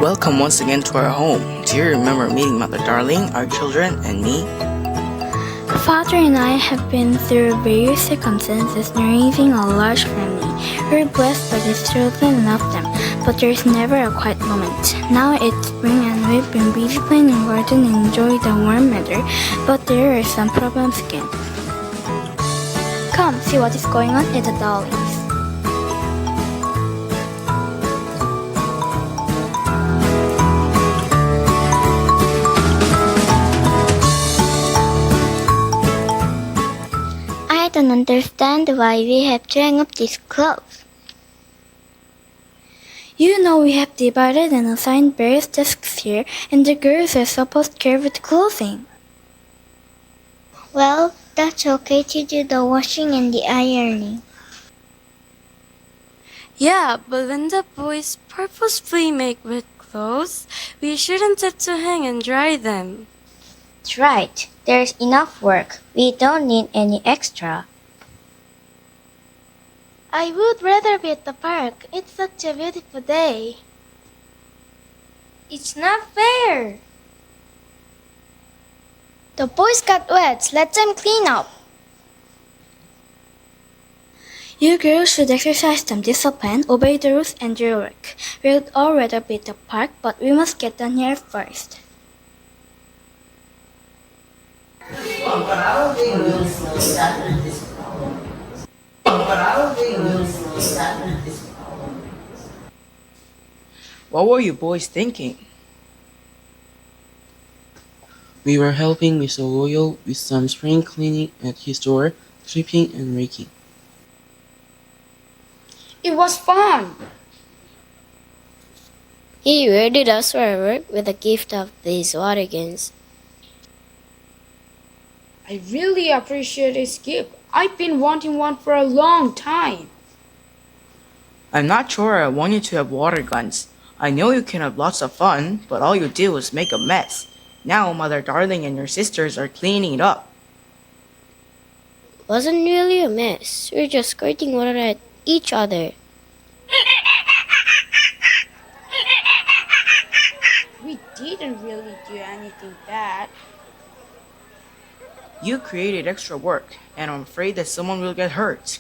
Welcome once again to our home. Do you remember meeting Mother Darling, our children, and me? Father and I have been through various circumstances in raising a large family. We're blessed by these children and love them, but there's never a quiet moment. Now it's spring and we've been busy playing in the garden and enjoying the warm weather, but there are some problems again. Come, see what is going on at the Darlings. I don't understand why we have to hang up these clothes. You know we have divided and assigned various desks here, and the girls are supposed to care for the clothing. Well, that's okay to do the washing and the ironing. Yeah, but when the boys purposefully make wet clothes, we shouldn't have to hang and dry them. That's right. There's enough work. We don't need any extra. I would rather be at the park. It's such a beautiful day. It's not fair. The boys got wet. Let them clean up. You girls should exercise some discipline, obey the rules, and do your work. We'd all rather be at the park, but we must get down here first. What were you boys thinking? We were helping Mr. Loyal with some spring cleaning at his store, sweeping and raking. It was fun! He rewarded us for our work with a gift of these water guns. I really appreciate his gift. I've been wanting one for a long time. I'm not sure I want you to have water guns. I know you can have lots of fun, but all you do is make a mess. Now Mother Darling and your sisters are cleaning it up. Wasn't really a mess. We're just squirting water at each other. We didn't really do anything bad. You created extra work, and I'm afraid that someone will get hurt.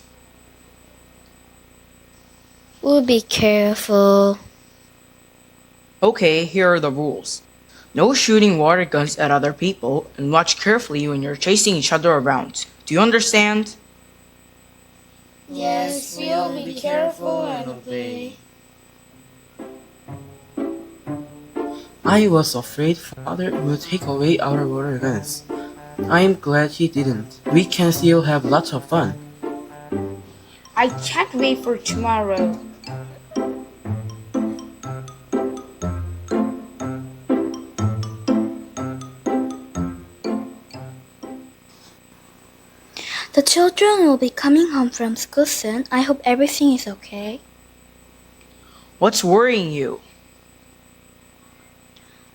We'll be careful. Okay, here are the rules. No shooting water guns at other people, and watch carefully when you're chasing each other around. Do you understand? Yes, we'll be careful and obey. I was afraid Father would take away our water guns. I'm glad he didn't. We can still have lots of fun. I can't wait for tomorrow. The children will be coming home from school soon. I hope everything is okay. What's worrying you?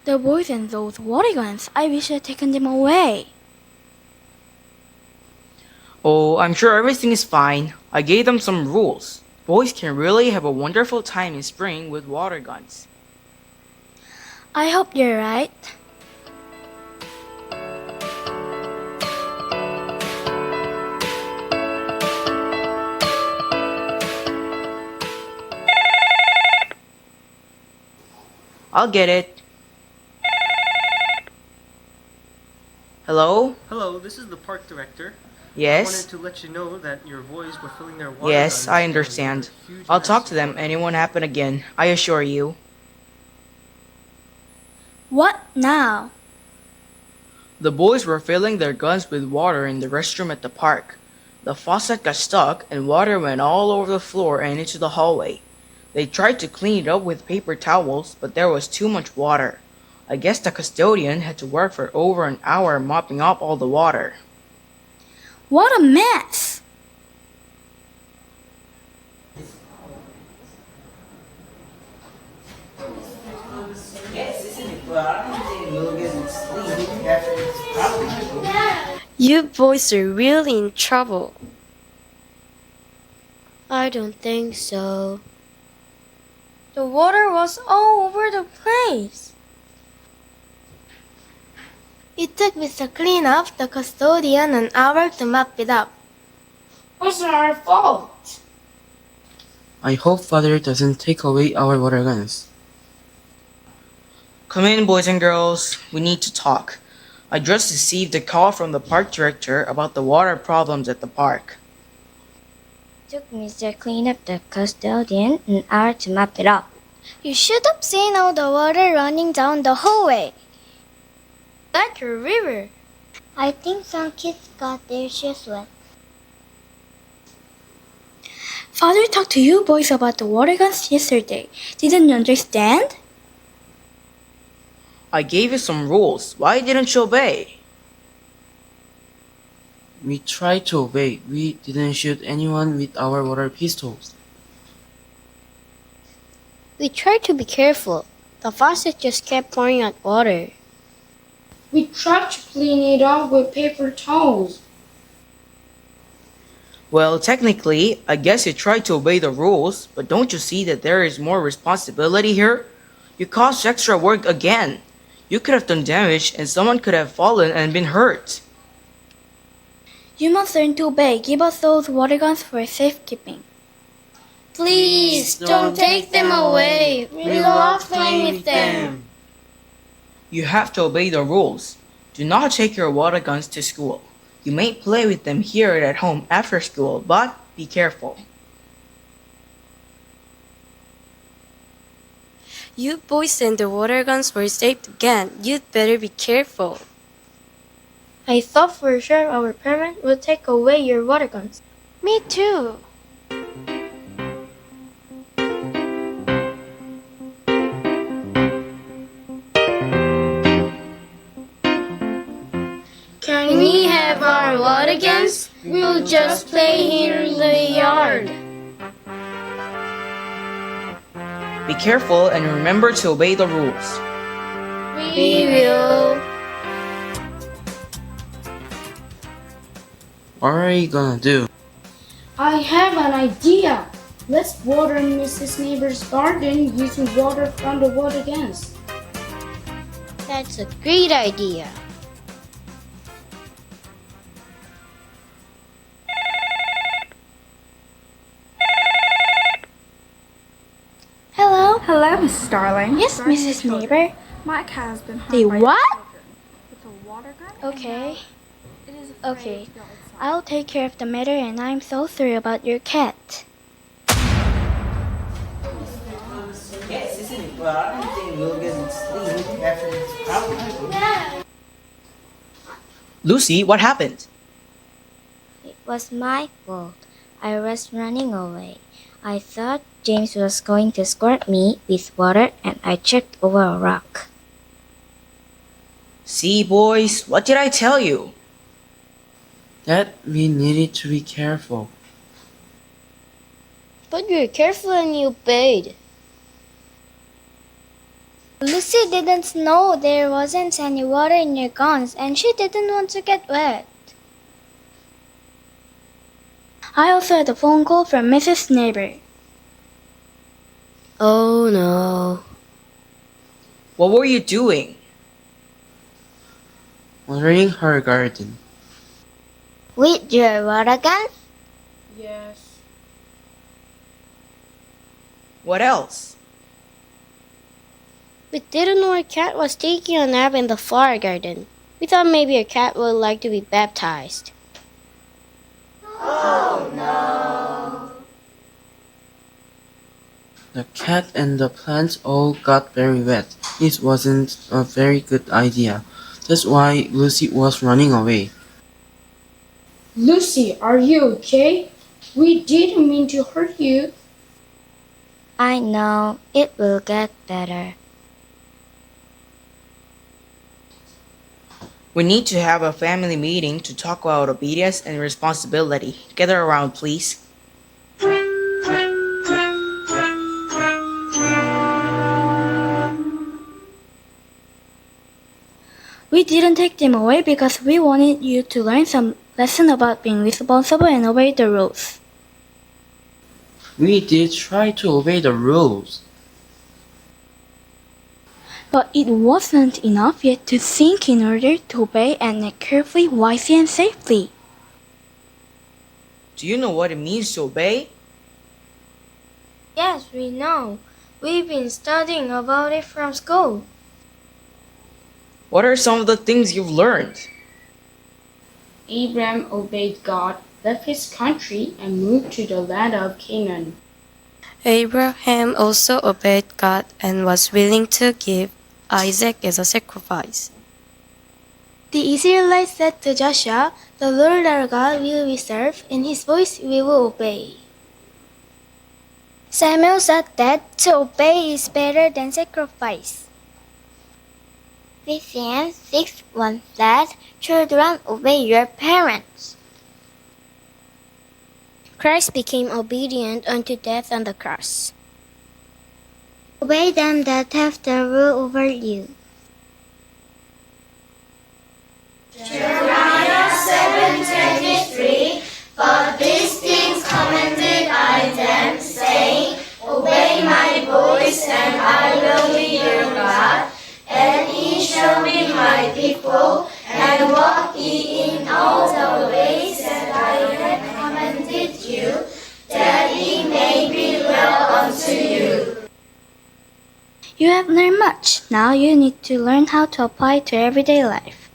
The boys and those water guns. I wish I'd taken them away. Oh, I'm sure everything is fine. I gave them some rules. Boys can really have a wonderful time in spring with water guns. I hope you're right. I'll get it. Hello? Hello, this is the park director. I Yes? wanted to let you know that your boys were filling their water Yes, guns I and understand. there was a huge I'll mess. talk to them and it won't happen again. I assure you. What now? The boys were filling their guns with water in the restroom at the park. The faucet got stuck and water went all over the floor and into the hallway. They tried to clean it up with paper towels, but there was too much water. I guess the custodian had to work for over an hour mopping up all the water. What a mess! You boys are really in trouble. I don't think so. The water was all over the place. It took Mr. Cleanup, the custodian, an hour to mop it up. It wasn't our fault. I hope Father doesn't take away our water guns. Come in, boys and girls. We need to talk. I just received a call from the park director about the water problems at the park. Took Mr. Cleanup, the custodian, an hour to mop it up. You should have seen all the water running down the hallway. Like a river. I think some kids got their shoes wet. Father talked to you boys about the water guns yesterday. Didn't you understand? I gave you some rules. Why didn't you obey? We tried to obey. We didn't shoot anyone with our water pistols. We tried to be careful. The faucet just kept pouring out water. We tried to clean it up with paper towels. Well, technically, I guess you tried to obey the rules, but don't you see that there is more responsibility here? You caused extra work again. You could have done damage and someone could have fallen and been hurt. You must learn to obey. Give us those water guns for safekeeping. Please, don't take them away. We love playing with them. You have to obey the rules. Do not take your water guns to school. You may play with them here and at home after school, but be careful. You boys and the water guns were saved again. You'd better be careful. I thought for sure our parent would take away your water guns. Me too. Can we have our water guns? We'll just play here in the yard. Be careful and remember to obey the rules. We will. What are you gonna do? I have an idea. Let's water Mrs. Neighbor's garden using water from the water guns. That's a great idea. Hello? Hello, Mrs. Darling. Yes, Mrs. Neighbor. Mike has been The harmed by what? children with a water gun. and Okay. now it is afraid Okay. to go outside. I'll take care of the matter, and I'm so sorry about your cat. Yes, isn't it? But I don't think we'll get sleep after this problem. Lucy, what happened? It was my fault. I was running away. I thought James was going to squirt me with water and I tripped over a rock. See, boys, what did I tell you? That we needed to be careful. But you were careful and you obeyed. Lucy didn't know there wasn't any water in your guns, and she didn't want to get wet. I also had a phone call from Mrs. Neighbor. Oh no. What were you doing? Watering her garden. With your water gun? Yes. What else? We didn't know our cat was taking a nap in the flower garden. We thought maybe our cat would like to be baptized. The cat and the plants all got very wet. It wasn't a very good idea. That's why Lucy was running away. Lucy, are you okay? We didn't mean to hurt you. I know. It will get better. We need to have a family meeting to talk about obedience and responsibility. Gather around, please. We didn't take them away because we wanted you to learn some lesson about being responsible and obey the rules. We did try to obey the rules. But it wasn't enough yet to think in order to obey and act carefully, wisely, and safely. Do you know what it means to obey? Yes, we know. We've been studying about it from school. What are some of the things you've learned? Abraham obeyed God, left his country, and moved to the land of Canaan. Abraham also obeyed God and was willing to give Isaac as a sacrifice. The Israelites said to Joshua, "The Lord our God will we serve, and his voice we will obey." Samuel said that to obey is better than sacrifice. Ephesians 6:1 says, "Children, obey your parents." Christ became obedient unto death on the cross. Obey them that have the rule over you. Jeremiah 7:23. But these things commanded I them, saying, Obey my voice, and I will be your God, and ye shall be my people, and walk ye in all the ways that I have commanded you, that ye may be well unto you. You have learned much. Now you need to learn how to apply it to everyday life.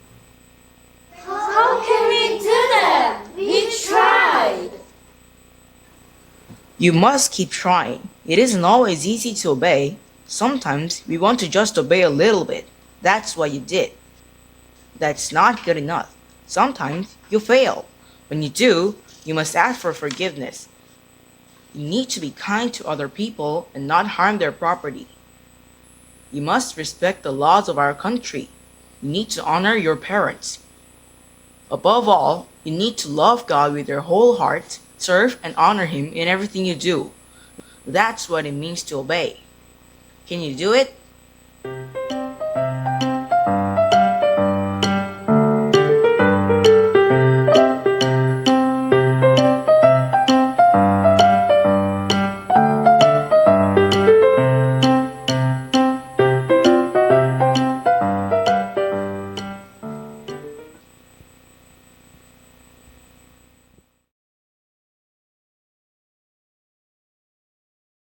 How can we do that? We tried. You must keep trying. It isn't always easy to obey. Sometimes we want to just obey a little bit. That's what you did. That's not good enough. Sometimes you fail. When you do, you must ask for forgiveness. You need to be kind to other people and not harm their property. You must respect the laws of our country. You need to honor your parents. Above all, you need to love God with your whole heart, serve and honor Him in everything you do. That's what it means to obey. Can you do it?